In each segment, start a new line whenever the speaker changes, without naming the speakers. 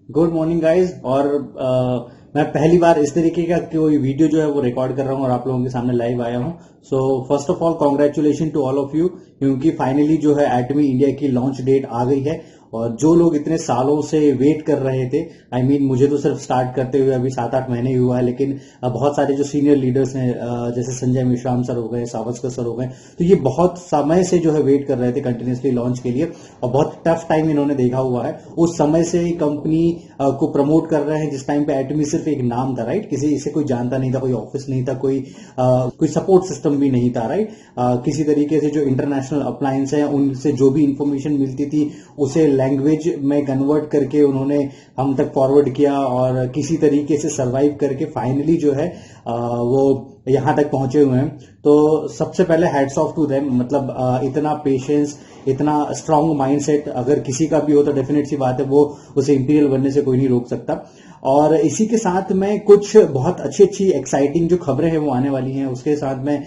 Good morning guys. और मैं पहली बार इस तरीके का कोई वीडियो जो है वो रिकॉर्ड कर रहा हूँ और आप लोगों के सामने लाइव आया हूँ। So first of all congratulation to all of you, क्योंकि फाइनली जो है एटमी इंडिया की लॉन्च डेट आ गई है। और जो लोग इतने सालों से वेट कर रहे थे, मुझे तो सिर्फ स्टार्ट करते हुए अभी 7-8 महीने ही हुआ है, लेकिन बहुत सारे जो सीनियर लीडर्स हैं जैसे संजय मिश्राम सर हो गए, सावस्कर सर हो गए, तो ये बहुत समय से जो है वेट कर रहे थे कंटिन्यूसली लॉन्च के लिए और बहुत टफ टाइम इन्होंने देखा हुआ है। उस समय से कंपनी को प्रमोट कर रहे हैं जिस टाइम पे एटमी सिर्फ एक नाम था, राइट। किसी इसे कोई जानता नहीं था, कोई ऑफिस नहीं था, कोई सपोर्ट सिस्टम भी नहीं था, राइट। किसी तरीके से जो इंटरनेशनल अप्लायंस है उनसे जो भी इंफॉर्मेशन मिलती थी उसे लैंग्वेज में कन्वर्ट करके उन्होंने हम तक फॉरवर्ड किया और किसी तरीके से सरवाइव करके फाइनली जो है वो यहां तक पहुंचे हुए हैं। तो सबसे पहले हैट्स ऑफ टू देम। मतलब इतना पेशेंस, इतना स्ट्रांग माइंडसेट अगर किसी का भी हो तो डेफिनेट सी बात है वो उसे इंपीरियल बनने से कोई नहीं रोक सकता। और इसी के साथ में कुछ बहुत अच्छी एक्साइटिंग जो खबरें हैं वो आने वाली हैं। उसके साथ में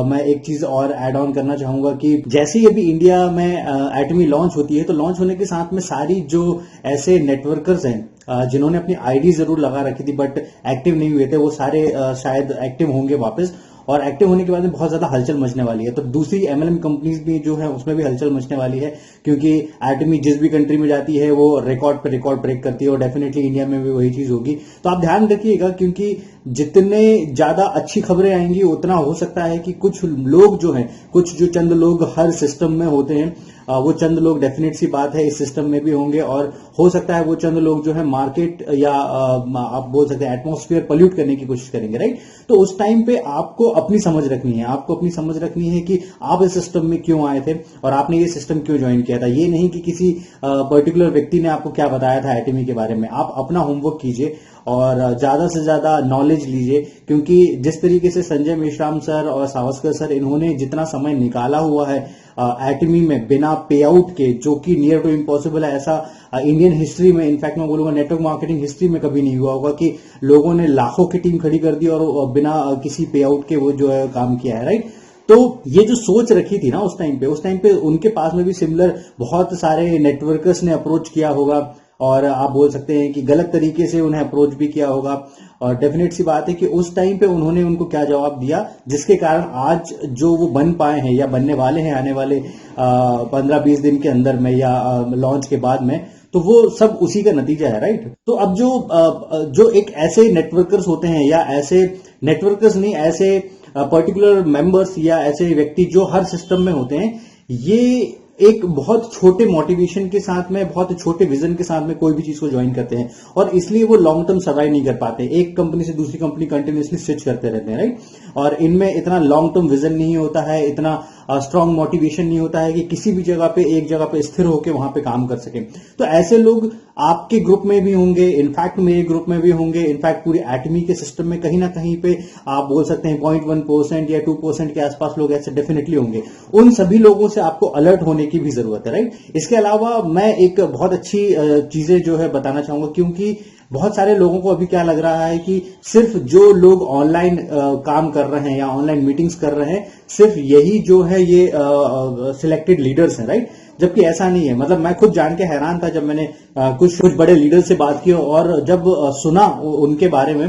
मैं एक चीज और ऐड ऑन करना चाहूंगा कि जैसे ही अभी इंडिया में एटमी लॉन्च होती है तो लॉन्च होने के साथ में सारी जो ऐसे नेटवर्कर्स हैं जिन्होंने अपनी आईडी जरूर लगा रखी थी बट एक्टिव नहीं हुए थे, वो सारे शायद एक्टिव होंगे वापस। और एक्टिव होने के बाद में बहुत ज्यादा हलचल मचने वाली है। तो दूसरी एमएलएम कंपनीज भी जो है उसमें भी हलचल मचने वाली है, क्योंकि एटमी जिस भी कंट्री में जाती है वो रिकॉर्ड पे रिकॉर्ड ब्रेक करती है और डेफिनेटली इंडिया में भी वही चीज होगी। तो आप ध्यान रखिएगा, क्योंकि जितने ज्यादा अच्छी खबरें आएंगी उतना हो सकता है कि कुछ लोग जो हैं, कुछ जो चंद लोग हर सिस्टम में होते हैं, वो चंद लोग डेफिनेट सी बात है इस सिस्टम में भी होंगे। और हो सकता है वो चंद लोग जो है मार्केट या आप बोल सकते हैं एटमॉस्फेयर पॉल्यूट करने की कोशिश करेंगे, राइट। तो उस टाइम पे आपको अपनी समझ रखनी है, आपको अपनी समझ रखनी है कि आप इस सिस्टम में क्यों आए थे और आपने ये सिस्टम क्यों ज्वाइन किया था। ये नहीं कि किसी पर्टिकुलर व्यक्ति ने आपको क्या बताया था एटमी के बारे में। आप अपना होमवर्क कीजिए और ज्यादा से ज्यादा नॉलेज लीजिए, क्योंकि जिस तरीके से संजय मेश्राम सर और सावस्कर सर इन्होंने जितना समय निकाला हुआ है एटमी में बिना पे आउट के, जो कि नियर टू इम्पॉसिबल है, ऐसा इंडियन हिस्ट्री में, इनफैक्ट मैं बोलूंगा नेटवर्क मार्केटिंग हिस्ट्री में कभी नहीं हुआ होगा कि लोगों ने लाखों की टीम खड़ी कर दी और बिना किसी पे आउट के वो जो है काम किया है, राइट। तो ये जो सोच रखी थी ना उस टाइम पे उनके पास में भी सिमिलर बहुत सारे नेटवर्कर्स ने अप्रोच किया होगा और आप बोल सकते हैं कि गलत तरीके से उन्हें अप्रोच भी किया होगा। और डेफिनेट सी बात है कि उस टाइम पे उन्होंने उनको क्या जवाब दिया, जिसके कारण आज जो वो बन पाए हैं या बनने वाले हैं आने वाले 15-20 दिन के अंदर में या लॉन्च के बाद में, तो वो सब उसी का नतीजा है, राइट। तो अब जो एक ऐसे नेटवर्कर्स होते हैं या ऐसे नेटवर्कर्स नहीं, ऐसे पर्टिकुलर मेंबर्स या ऐसे व्यक्ति जो हर सिस्टम में होते हैं, ये एक बहुत छोटे मोटिवेशन के साथ में, बहुत छोटे विजन के साथ में कोई भी चीज को ज्वाइन करते हैं और इसलिए वो लॉन्ग टर्म सर्वाइव नहीं कर पाते। एक कंपनी से दूसरी कंपनी कंटिन्यूसली स्विच करते रहते हैं, राइट। और इनमें इतना लॉन्ग टर्म विजन नहीं होता है, इतना स्ट्रांग मोटिवेशन नहीं होता है कि किसी भी जगह पे एक जगह पे स्थिर होकर वहां पे काम कर सके। तो ऐसे लोग आपके ग्रुप में भी होंगे, इनफैक्ट मेरे ग्रुप में भी होंगे, इनफैक्ट पूरी एटमी के सिस्टम में कहीं ना कहीं पे आप बोल सकते हैं 0.1% या 2% के आसपास लोग ऐसे डेफिनेटली होंगे। उन सभी लोगों से आपको अलर्ट होने की भी जरूरत है, राइट। इसके अलावा मैं एक बहुत अच्छी चीजें जो है बताना चाहूंगा, क्योंकि बहुत सारे लोगों को अभी क्या लग रहा है कि सिर्फ जो लोग ऑनलाइन काम कर रहे हैं या ऑनलाइन मीटिंग्स कर रहे हैं, सिर्फ यही जो है ये सिलेक्टेड लीडर्स हैं, राइट। जबकि ऐसा नहीं है। मतलब मैं खुद जान के हैरान था जब मैंने कुछ बड़े लीडर से बात की और जब सुना उनके बारे में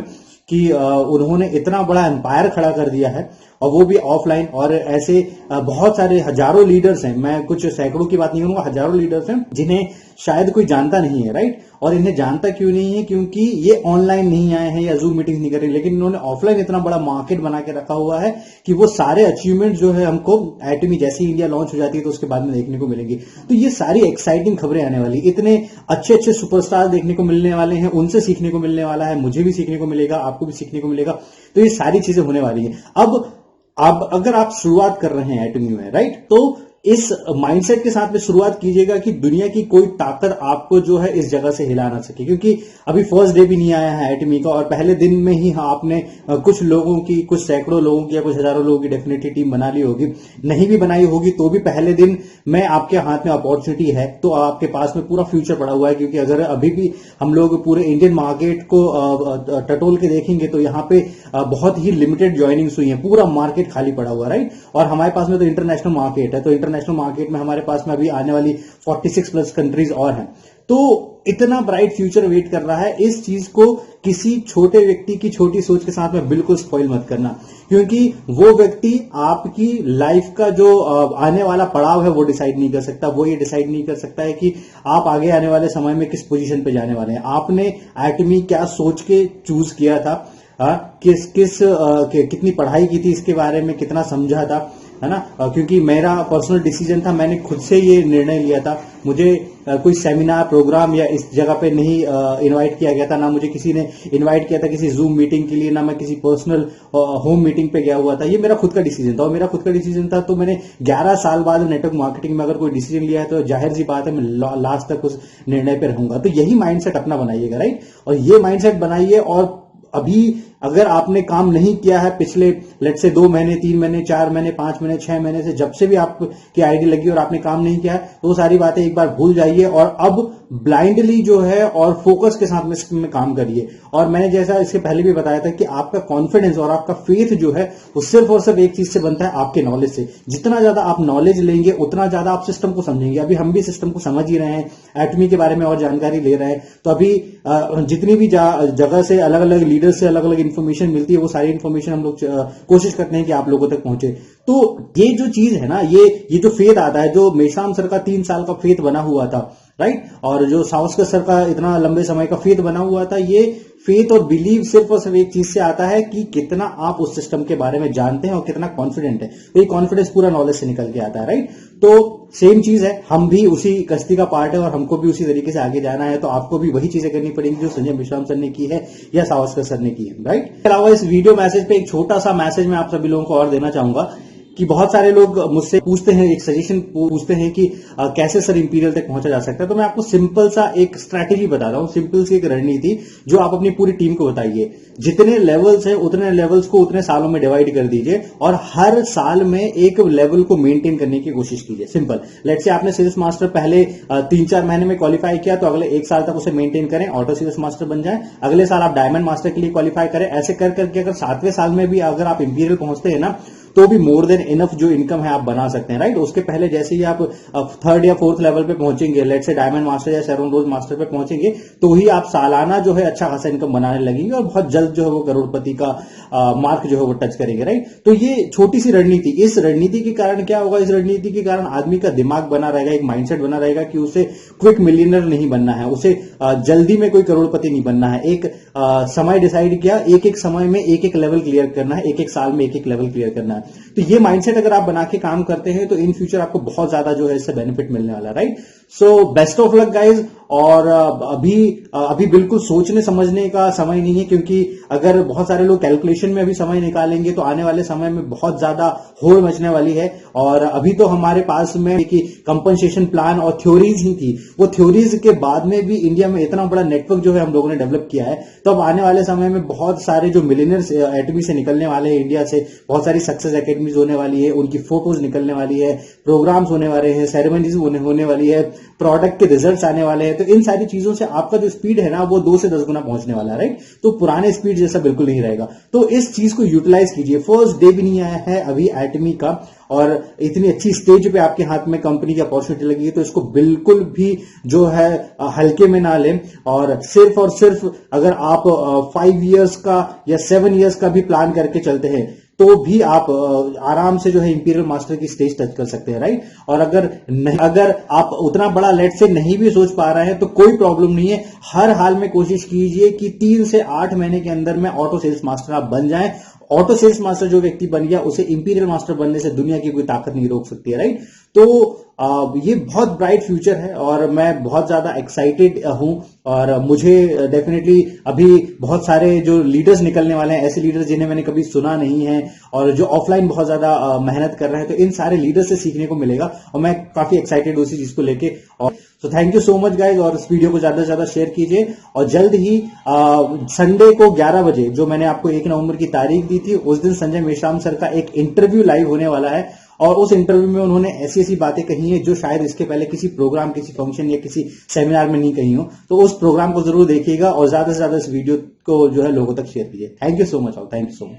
कि उन्होंने इतना बड़ा एम्पायर खड़ा कर दिया है और वो भी ऑफलाइन। और ऐसे बहुत सारे हजारों लीडर्स हैं, मैं कुछ सैकड़ों की बात नहीं करूंगा, हजारों लीडर्स हैं जिन्हें शायद कोई जानता नहीं है, राइट। और इन्हें जानता क्यों नहीं है? क्योंकि ये ऑनलाइन नहीं आए हैं या जूम मीटिंग नहीं कर रहे, लेकिन इन्होंने ऑफलाइन इतना बड़ा मार्केट बना के रखा हुआ है कि वो सारे अचीवमेंट जो है हमको एटमी जैसे ही इंडिया लॉन्च हो जाती है तो उसके बाद में देखने को मिलेंगी। तो ये सारी एक्साइटिंग खबरें आने वाली, इतने अच्छे सुपरस्टार देखने को मिलने वाले हैं, उनसे सीखने को मिलने वाला है, मुझे भी सीखने को मिलेगा, आपको भी सीखने को मिलेगा। तो ये सारी चीजें होने वाली है। अब अगर आप शुरुआत कर रहे हैं एटमी में, राइट, तो इस माइंडसेट के साथ में शुरुआत कीजिएगा कि दुनिया की कोई ताकत आपको जो है इस जगह से हिला ना सके, क्योंकि अभी फर्स्ट डे भी नहीं आया है एटमी का और पहले दिन में ही आपने कुछ लोगों की, कुछ सैकड़ों लोगों की या कुछ हजारों लोगों की डेफिनेटली टीम बना ली होगी। नहीं भी बनाई होगी तो भी पहले दिन में आपके हाथ में अपॉर्चुनिटी है, तो आपके पास में पूरा फ्यूचर पड़ा हुआ है। क्योंकि अगर अभी भी हम लोग पूरे इंडियन मार्केट को टटोल के देखेंगे तो यहाँ पे बहुत ही लिमिटेड ज्वाइनिंग्स हुई है, पूरा मार्केट खाली पड़ा हुआ, राइट। और हमारे पास में तो इंटरनेशनल मार्केट है, तो इंटरनेशनल इंटरनेशनल मार्केट में हमारे पास में अभी आने वाली 46 प्लस कंट्रीज और हैं। तो इतना ब्राइट फ्यूचर वेट कर रहा है। इस चीज को किसी छोटे व्यक्ति की छोटी सोच के साथ में बिल्कुल स्पॉइल मत करना, क्योंकि वो व्यक्ति आपकी लाइफ का जो आने वाला पड़ाव है वो डिसाइड नहीं कर सकता। वो ये डिसाइड नहीं कर सकता है कि आप आगे आने वाले समय में किस पोजीशन पे जाने वाले हैं। आपने एटमी क्या सोच के चूज किया था, कितनी पढ़ाई की थी इसके बारे में, कितना समझा था, है ना। क्योंकि मेरा पर्सनल डिसीजन था, मैंने खुद से ये निर्णय लिया था। मुझे कोई सेमिनार प्रोग्राम या इस जगह पे नहीं इनवाइट किया गया था, ना मुझे किसी ने इनवाइट किया था किसी जूम मीटिंग के लिए, ना मैं किसी पर्सनल होम मीटिंग पे गया हुआ था। ये मेरा खुद का डिसीजन था, और मेरा खुद का डिसीजन था तो मैंने 11 साल बाद नेटवर्क मार्केटिंग में अगर कोई डिसीजन लिया है तो जाहिर सी बात है मैं लास्ट तक उस निर्णय पे रहूंगा। तो यही माइंडसेट अपना बनाइएगा, राइट। और ये माइंडसेट बनाइए। और अभी अगर आपने काम नहीं किया है पिछले लेट से 2 महीने, 3 महीने, 4 महीने, 5 महीने, 6 महीने से, जब से भी आपकी आईडी लगी और आपने काम नहीं किया है, तो वो सारी बातें एक बार भूल जाइए और अब ब्लाइंडली जो है और फोकस के साथ में काम करिए। और मैंने जैसा इसके पहले भी बताया था कि आपका कॉन्फिडेंस और आपका फेथ जो है वो सिर्फ और सिर्फ एक चीज से बनता है, आपके नॉलेज से। जितना ज्यादा आप नॉलेज लेंगे उतना ज्यादा आप सिस्टम को समझेंगे। अभी हम भी सिस्टम को समझ ही रहे हैं, एटमी के बारे में और जानकारी ले रहे हैं। तो अभी जितनी भी जगह से अलग अलग लीडर से अलग अलग इन्फॉर्मेशन मिलती है, वो सारी इन्फॉर्मेशन हम लोग कोशिश करते हैं कि आप लोगों तक पहुंचे। तो ये जो चीज है ना, ये जो फेथ आता है, जो मेश्राम सर का 3 साल का फेथ बना हुआ था, राइट, और जो सावस्कर सर का इतना लंबे समय का फेथ बना हुआ था, ये फेथ और बिलीव सिर्फ और सिर्फ एक चीज से आता है कि कितना आप उस सिस्टम के बारे में जानते हैं और कितना कॉन्फिडेंट है। तो ये कॉन्फिडेंस पूरा नॉलेज से निकल के आता है, राइट। तो सेम चीज है, हम भी उसी कश्ती का पार्ट है और हमको भी उसी तरीके से आगे जाना है। तो आपको भी वही चीजें करनी पड़ेंगी जो संजय मेश्राम सर ने की है या सावस्कर सर ने की है, राइट। इसके अलावा इस वीडियो मैसेज पे एक छोटा सा मैसेज मैं आप सभी लोगों को और देना चाहूंगा कि बहुत सारे लोग मुझसे पूछते हैं, एक सजेशन पूछते हैं कि कैसे सर इंपीरियल तक पहुंचा जा सकता है। तो मैं आपको सिंपल सा एक स्ट्रैटेजी बता रहा हूं, सिंपल सी एक रणनीति जो आप अपनी पूरी टीम को बताइए। जितने लेवल्स हैं उतने लेवल्स को उतने सालों में डिवाइड कर दीजिए और हर साल में एक लेवल को मेंटेन करने की कोशिश कीजिए। सिंपल, लेट्स से आपने सेल्स मास्टर पहले 3-4 महीने में क्वालिफाई किया, तो अगले 1 साल तक उसे मेंटेन करें, ऑटो सेल्स मास्टर बन जाए। अगले साल आप डायमंड मास्टर के लिए क्वालिफाई करें। ऐसे कर करके अगर 7वें साल में भी अगर आप इंपीरियल पहुंचते हैं ना, तो भी मोर देन इनफ जो इनकम है आप बना सकते हैं, राइट। उसके पहले जैसे ही आप 3rd या 4th लेवल पे पहुंचेंगे, लेट से डायमंड मास्टर या शेरॉन रोज मास्टर पे पहुंचेंगे, तो ही आप सालाना जो है अच्छा खासा इनकम बनाने लगेंगे और बहुत जल्द जो है वो करोड़पति का मार्क जो है वो टच करेंगे, राइट। तो ये छोटी सी रणनीति, इस रणनीति के कारण क्या होगा, इस रणनीति के कारण आदमी का दिमाग बना रहेगा, एक माइंडसेट बना रहेगा कि उसे क्विक मिलियनर नहीं बनना है, उसे जल्दी में कोई करोड़पति नहीं बनना है। एक समय डिसाइड किया, एक समय में एक लेवल क्लियर करना है, एक साल में एक लेवल क्लियर करना है। तो ये माइंडसेट अगर आप बना के काम करते हैं तो इन फ्यूचर आपको बहुत ज्यादा जो है इससे बेनिफिट मिलने वाला है, right. So best of luck guys. और अभी बिल्कुल सोचने समझने का समय नहीं है, क्योंकि अगर बहुत सारे लोग कैलकुलेशन में अभी समय निकालेंगे तो आने वाले समय में बहुत ज्यादा होड़ मचने वाली है। और अभी तो हमारे पास में कि कंपनसेशन प्लान और थ्योरीज ही थी, वो थ्योरीज के बाद में भी इंडिया में इतना बड़ा नेटवर्क जो है हम लोगों ने डेवलप किया है। तो अब आने वाले समय में बहुत सारे जो मिलियनर्स एटमी से निकलने वाले हैं इंडिया से, बहुत सारी सक्सेस एकेडमीज होने वाली है, उनकी फोटोज निकलने वाली है, प्रोग्राम्स होने वाले हैं, सेरेमनीज होने वाली है, प्रोडक्ट के रिजल्ट्स आने वाले हैं। तो इन सारी चीजों से आपका जो स्पीड है ना वो 2 से 10 गुना पहुंचने वाला है, राइट। तो पुराने स्पीड जैसा बिल्कुल नहीं रहेगा। तो इस चीज को यूटिलाइज कीजिए। फर्स्ट डे भी नहीं आया है अभी एटमी का और इतनी अच्छी स्टेज पे आपके हाथ में कंपनी की अपॉर्चुनिटी लगी है, तो इसको बिल्कुल भी जो है हल्के में ना लें। और सिर्फ अगर आप 5 इयर्स का या 7 इयर्स का भी प्लान करके चलते हैं तो भी आप आराम से जो है इंपीरियल मास्टर की स्टेज टच कर सकते हैं, राइट। और अगर आप उतना बड़ा लेट से नहीं भी सोच पा रहे हैं तो कोई प्रॉब्लम नहीं है। हर हाल में कोशिश कीजिए कि 3 से 8 महीने के अंदर में ऑटो सेल्स मास्टर आप बन जाएं। ऑटो सेल्स मास्टर जो व्यक्ति बन गया उसे इंपीरियल मास्टर बनने से दुनिया की कोई ताकत नहीं रोक सकती है, राइट। तो ये बहुत ब्राइट फ्यूचर है और मैं बहुत ज्यादा एक्साइटेड हूं। और मुझे डेफिनेटली अभी बहुत सारे जो लीडर्स निकलने वाले हैं, ऐसे लीडर्स जिन्हें मैंने कभी सुना नहीं है और जो ऑफलाइन बहुत ज्यादा मेहनत कर रहे हैं, तो इन सारे लीडर्स से सीखने को मिलेगा और मैं काफी एक्साइटेड हूं उसी चीज को लेके। और तो thank you so much guys. और इस वीडियो को ज्यादा से ज्यादा शेयर कीजिए और जल्द ही संडे को 11 बजे जो मैंने आपको 1 नवंबर की तारीख दी थी, उस दिन संजय मेश्राम सर का एक इंटरव्यू लाइव होने वाला है। और उस इंटरव्यू में उन्होंने ऐसी ऐसी बातें कही हैं जो शायद इसके पहले किसी प्रोग्राम, किसी फंक्शन या किसी सेमिनार में नहीं कही हो। तो उस प्रोग्राम को जरूर देखिएगा और ज्यादा से ज्यादा इस वीडियो को जो है लोगों तक शेयर कीजिए। Thank you so much all, thank you so much.